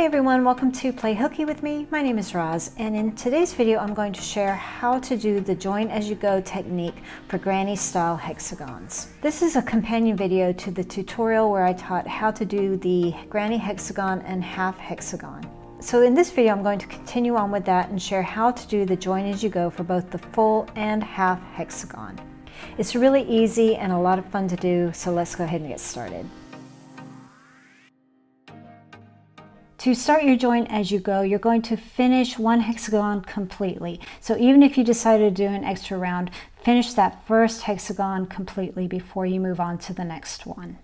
Hey everyone, welcome to Play Hooky with me. My name is Roz, and in today's video I'm going to share how to do the join as you go technique for granny style hexagons. This is a companion video to the tutorial where I taught how to do the granny hexagon and half hexagon. So in this video I'm going to continue on with that and share how to do the join as you go for both the full and half hexagon. It's really easy and a lot of fun to do, so let's go ahead and get started. To start your join as you go, you're going to finish one hexagon completely. So even if you decided to do an extra round, finish that first hexagon completely before you move on to the next one.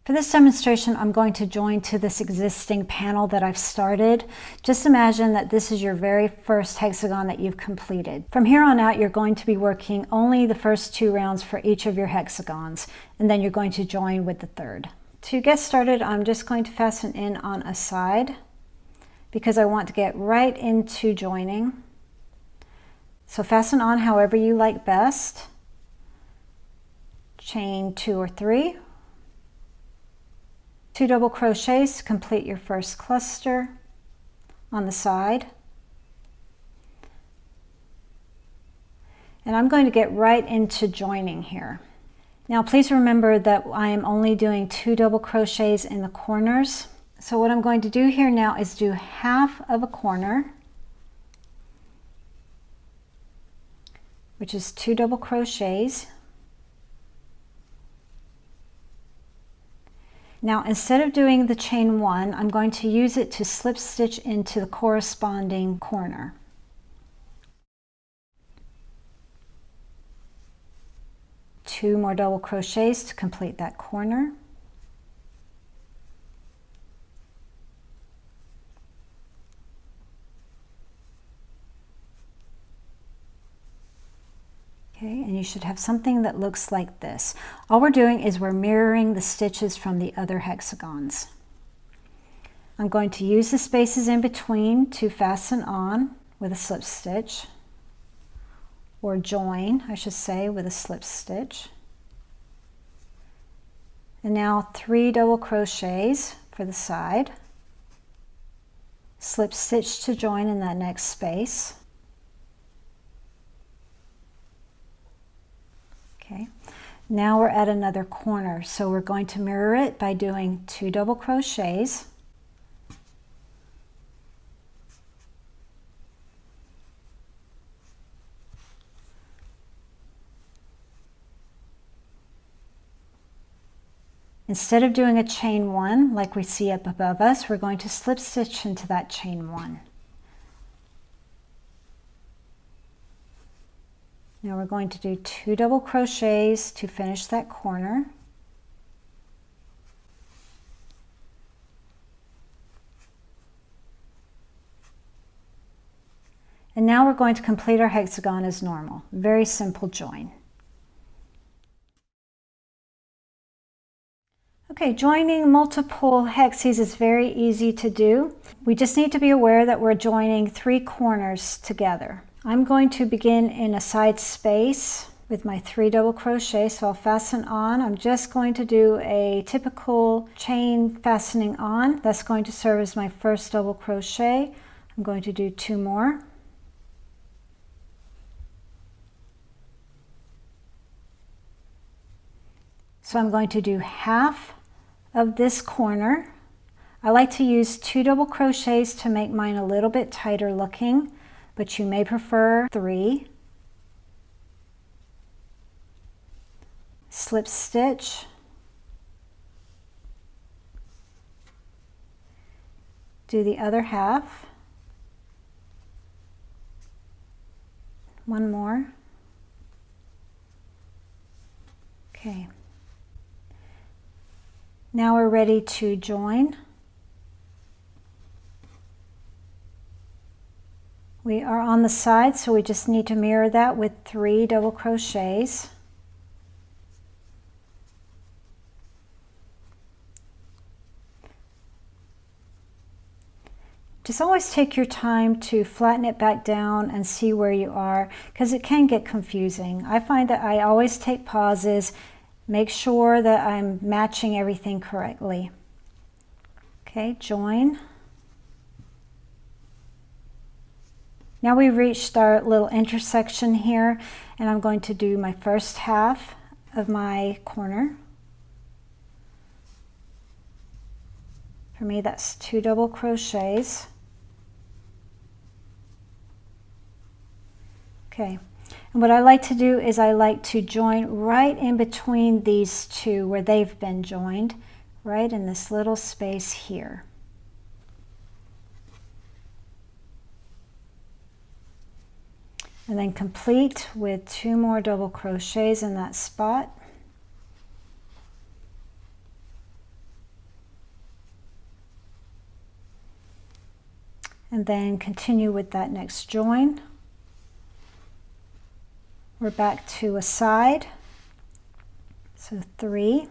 For this demonstration, I'm going to join to this existing panel that I've started. Just imagine that this is your very first hexagon that you've completed. From here on out, you're going to be working only the first 2 rounds for each of your hexagons, and then you're going to join with the third. To get started, I'm just going to fasten in on a side because I want to get right into joining. So fasten on however you like best. Chain 2 or 3. 2 double crochets to complete your first cluster on the side. And I'm going to get right into joining here. Now please remember that I am only doing 2 double crochets in the corners. So what I'm going to do here now is do half of a corner, which is 2 double crochets. Now instead of doing the chain 1, I'm going to use it to slip stitch into the corresponding corner. Two more double crochets to complete that corner. Okay, and you should have something that looks like this. All we're doing is we're mirroring the stitches from the other hexagons. I'm going to use the spaces in between to fasten on with a slip stitch, or join, I should say, with a slip stitch. And now 3 double crochets for the side, slip stitch to join in that next space. Okay, now we're at another corner, so we're going to mirror it by doing 2 double crochets, instead of doing a chain 1 like we see up above us, we're going to slip stitch into that chain 1. Now we're going to do 2 double crochets to finish that corner. And now we're going to complete our hexagon as normal. Very simple join. Okay, joining multiple hexes is very easy to do. We just need to be aware that we're joining 3 corners together. I'm going to begin in a side space with my 3 double crochets, so I'll fasten on. I'm just going to do a typical chain fastening on. That's going to serve as my first double crochet. I'm going to do 2 more. So I'm going to do half of this corner. I like to use 2 double crochets to make mine a little bit tighter looking, but you may prefer 3. Slip stitch, do the other half, 1 more. Okay. Now we're ready to join. We are on the side, so we just need to mirror that with 3 double crochets. Just always take your time to flatten it back down and see where you are, because it can get confusing. I find that I always take pauses, make sure that I'm matching everything correctly. Okay, join. Now we've reached our little intersection here, and I'm going to do my first half of my corner. For me, that's 2 double crochets. Okay, and what I like to do is I like to join right in between these two where they've been joined, right in this little space here. And then complete with 2 more double crochets in that spot. And then continue with that next join. We're back to a side, so 3.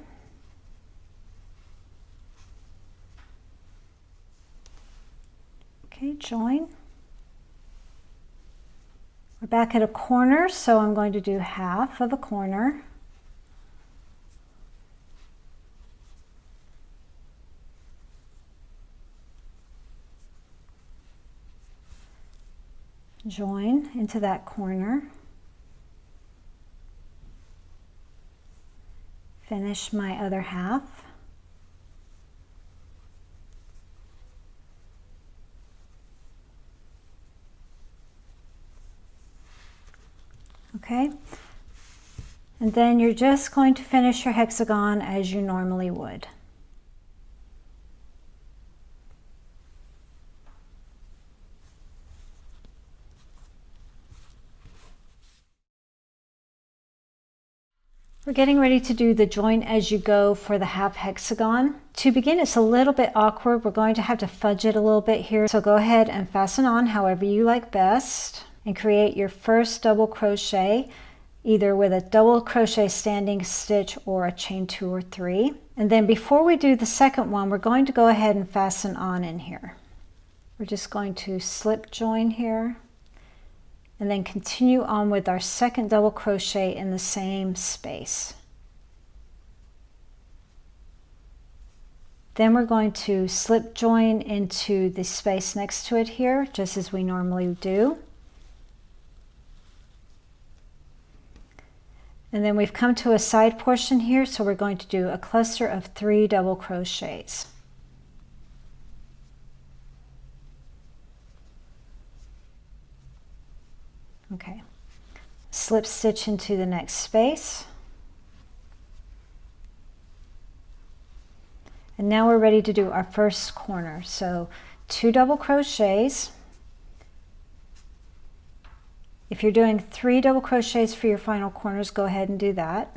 Okay, join. We're back at a corner, so I'm going to do half of a corner. Join into that corner. Finish my other half. Okay, and then you're just going to finish your hexagon as you normally would. We're getting ready to do the join as you go for the half hexagon. To begin, it's a little bit awkward. We're going to have to fudge it a little bit here. So go ahead and fasten on however you like best and create your first double crochet, either with a double crochet standing stitch or a chain 2 or 3. And then before we do the second one, we're going to go ahead and fasten on in here. We're just going to slip join here and then continue on with our second double crochet in the same space. Then we're going to slip join into the space next to it here, just as we normally do. And then we've come to a side portion here, so we're going to do a cluster of 3 double crochets. Okay, slip stitch into the next space. And now we're ready to do our first corner. So 2 double crochets. If you're doing 3 double crochets for your final corners, go ahead and do that.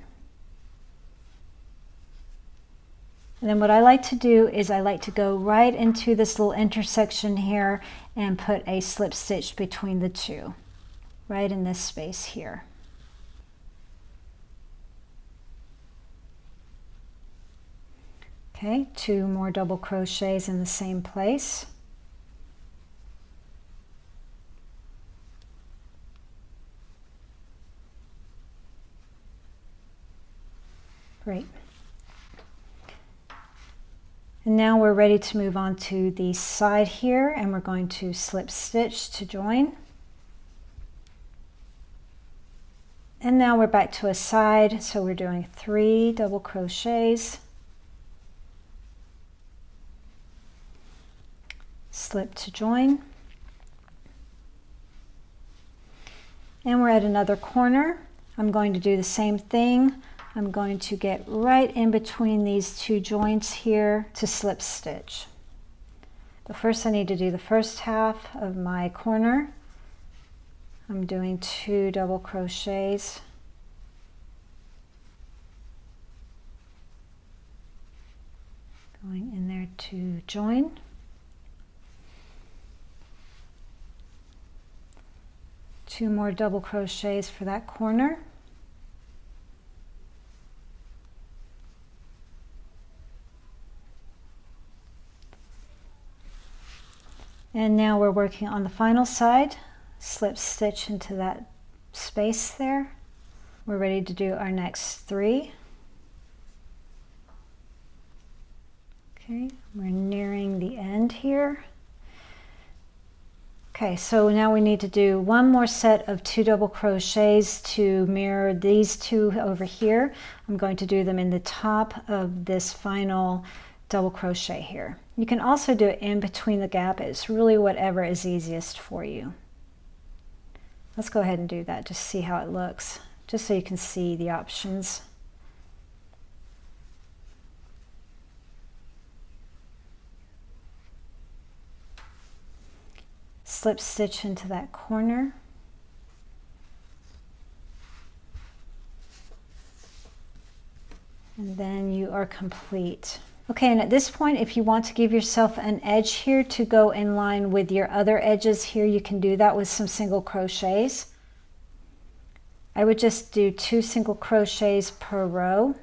And then what I like to do is I like to go right into this little intersection here and put a slip stitch between the two, right in this space here. Okay, 2 more double crochets in the same place. Great. And now we're ready to move on to the side here, and we're going to slip stitch to join. And now we're back to a side, so we're doing 3 double crochets, slip to join, and we're at another corner. I'm going to do the same thing. I'm going to get right in between these 2 joints here to slip stitch. But first I need to do the first half of my corner. I'm doing 2 double crochets, going in there to join, two more double crochets for that corner, and now we're working on the final side. Slip stitch into that space there. We're ready to do our next 3. Okay, we're nearing joining the end here. Okay, so now we need to do one more set of 2 double crochets to mirror these 2 over here. I'm going to do them in the top of this final double crochet here. You can also do it in between the gap. It's really whatever is easiest for you. Let's go ahead and do that, just see how it looks, just so you can see the options. Slip stitch into that corner. And then you are complete. Okay, and at this point, if you want to give yourself an edge here to go in line with your other edges here, you can do that with some single crochets. I would just do 2 single crochets per row.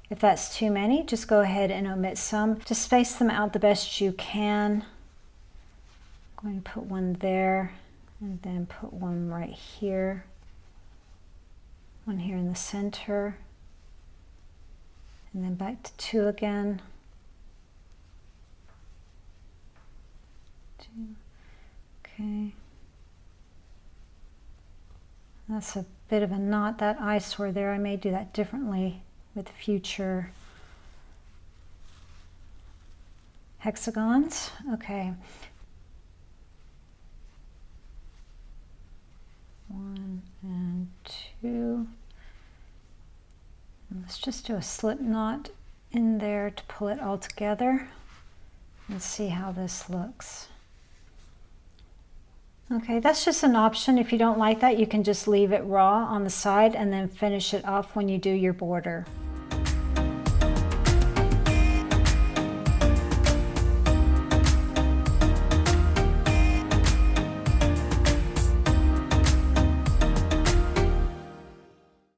If that's too many, just go ahead and omit some. Just space them out the best you can. I'm going to put one there and then put one right here. One here in the center. And then back to 2 again. 2. Okay. That's a bit of a knot, that eyesore there. I may do that differently with future hexagons. Okay. 1 and 2. And let's just do a slip knot in there to pull it all together and see how this looks. Okay, that's just an option. If you don't like that, you can just leave it raw on the side and then finish it off when you do your border.